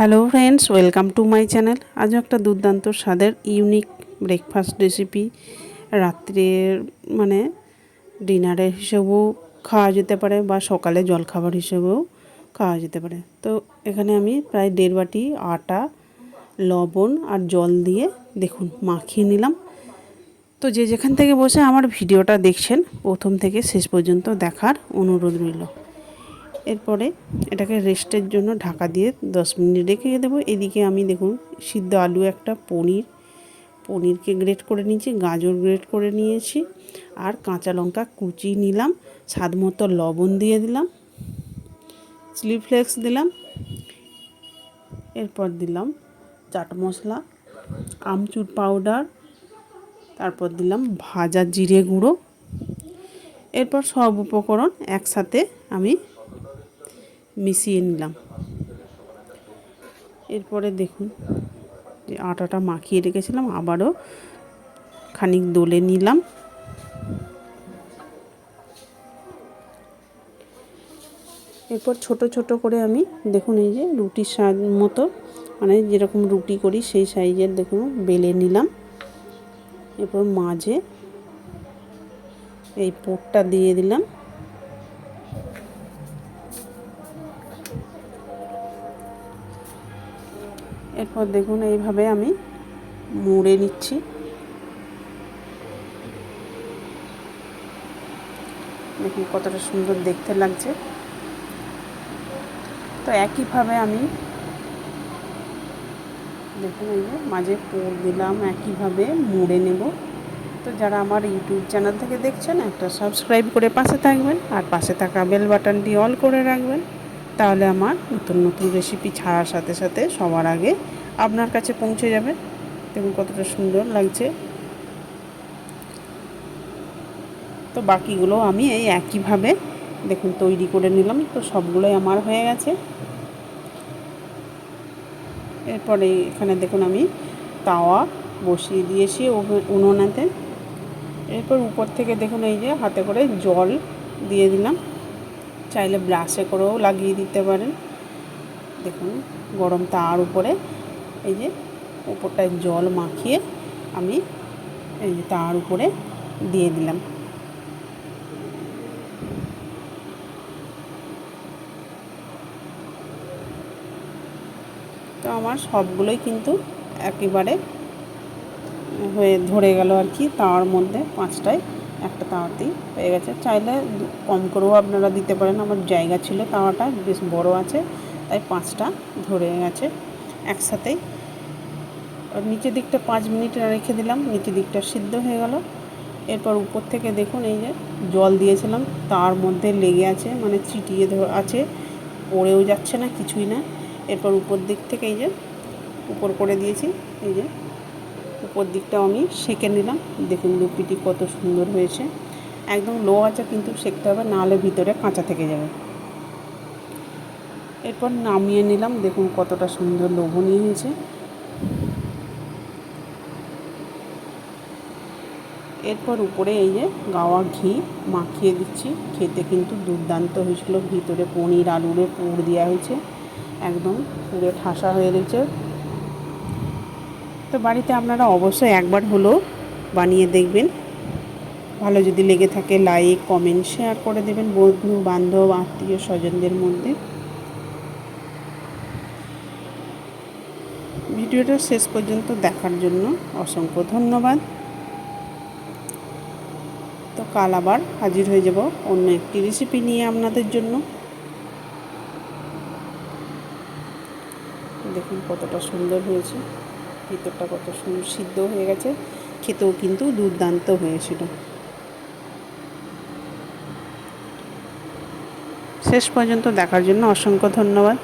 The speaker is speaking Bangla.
Hello friends, welcome to my channel. আজও একটা দুর্দান্ত স্বাদের ইউনিক ব্রেকফাস্ট রেসিপি রাত্রের ডিনারের হিসেবেও খাওয়া যেতে পারে বা সকালে জলখাবার হিসেবেও খাওয়া যেতে পারে। তো এখানে আমি প্রায় 1.5 বাটি আটা, লবণ আর জল দিয়ে দেখুন মাখিয়ে নিলাম। তো যে যেখান থেকে বসে আমার ভিডিওটা দেখছেন প্রথম থেকে শেষ পর্যন্ত দেখার অনুরোধ রইল। এরপরে এটাকে রেস্টের জন্য ঢাকা দিয়ে 10 মিনিট রেখে দেবো। এদিকে আমি দেখুন সিদ্ধ আলু, একটা পনিরকে গ্রেট করে নিয়েছি, গাজর গ্রেট করে নিয়েছি, আর কাঁচা লঙ্কা কুচি নিলাম, স্বাদ মতো লবণ দিয়ে দিলাম, চিলি ফ্লেক্স দিলাম, এরপর দিলাম চাট মশলা, আমচুর পাউডার, তারপর দিলাম ভাজা জিরে গুঁড়ো। এরপর সব উপকরণ একসাথে আমি মিশিয়ে নিলাম। এরপরে দেখুন যে আটাটা মাখিয়ে রেখেছিলাম আবারও খানিক দলে নিলাম। এরপর ছোট ছোট করে আমি দেখুন এই যে রুটির সাইজ মতো, যেরকম রুটি করি সেই সাইজের দেখুন বেলে নিলাম। এরপর মাঝে এই পুরটা দিয়ে দিলাম। এরপর দেখুন এইভাবে আমি মুড়ে নিচ্ছি। দেখুন কতটা সুন্দর দেখতে লাগছে। তো একইভাবে আমি দেখুন এই যে মাঝে পুর দিলাম, একইভাবে মুড়ে নেব। তো যারা আমার ইউটিউব চ্যানেল থেকে দেখছেন একটা সাবস্ক্রাইব করে পাশে থাকবেন, আর পাশে থাকা বেল বাটনটি অল করে রাখবেন, তাহলে আমার নতুন নতুন রেসিপি ছাড়ার সাথে সাথে সবার আগে আপনার কাছে পৌঁছে যাবে। দেখুন কতটা সুন্দর লাগছে। তো বাকিগুলো আমি এই একইভাবে দেখুন তৈরি করে নিলাম। তো সবগুলোই আমার হয়ে গেছে। এরপরে এখানে দেখুন আমি তাওয়া বসিয়ে দিয়েছি উনুনেতে। এরপর উপর থেকে দেখুন এই যে হাতে করে জল দিয়ে দিলাম, চাইলে ব্রাশে করেও লাগিয়ে দিতে পারেন। দেখুন গরম তাওয়ার উপরে এই যে উপরটায় জল মাখিয়ে আমি এই যে তাওয়ার উপরে দিয়ে দিলাম। তো আমার সবগুলোই কিন্তু একেবারে হয়ে ধরে গেল আর কি, তাওয়ার মধ্যে 5টায় একটা তাওয়াতেই হয়ে গেছে। চাইলে কম করেও আপনারা দিতে পারেন। আমার জায়গা ছিল, তাওয়াটা বেশ বড় আছে, তাই 5টা ধরে গেছে একসাথেই। আর নিচের দিকটা 5 মিনিট রেখে দিলাম, নিচের দিকটা সিদ্ধ হয়ে গেল। এরপর উপর থেকে দেখুন এই যে জল দিয়েছিলাম তার মধ্যে লেগে আছে, চিটিয়ে আছে, পড়েও যাচ্ছে না, কিছুই না। এরপর উপর দিক থেকে এই যে উপর করে দিয়েছি, এই যে উপর দিকটাও আমি সেঁকে নিলাম। দেখুন লুপিটি কত সুন্দর হয়েছে। একদম লো আঁচে কিন্তু সেঁকতে হবে, নাহলে ভিতরে কাঁচা থেকে যাবে। এরপর নামিয়ে নিলাম। দেখুন কতটা সুন্দর লোভনীয় হয়েছে। এরপর উপরে এই যে গাওয়া ঘি মাখিয়ে দিচ্ছি। খেতে কিন্তু দুর্দান্ত হয়েছিল। ভিতরে পনির আলুরে পুর দেওয়া হয়েছে, একদম পুরে ঠাসা হয়ে রয়েছে। তো বাড়িতে আপনারা অবশ্যই একবার হলেও বানিয়ে দেখবেন। ভালো যদি লেগে থাকে লাইক, কমেন্ট, শেয়ার করে দেবেন বন্ধু বান্ধব আত্মীয় স্বজনদের মধ্যে। ভিডিওটা শেষ পর্যন্ত দেখার জন্য অসংখ্য ধন্যবাদ। তো কাল আবার হাজির হয়ে যাব অন্য একটি রেসিপি নিয়ে আপনাদের জন্য। দেখুন কতটা সুন্দর হয়েছে, ভিতরটা কত সুন্দর সিদ্ধ হয়ে গেছে, খেতেও কিন্তু দুর্দান্ত হয়েছিল। শেষ পর্যন্ত দেখার জন্য অসংখ্য ধন্যবাদ।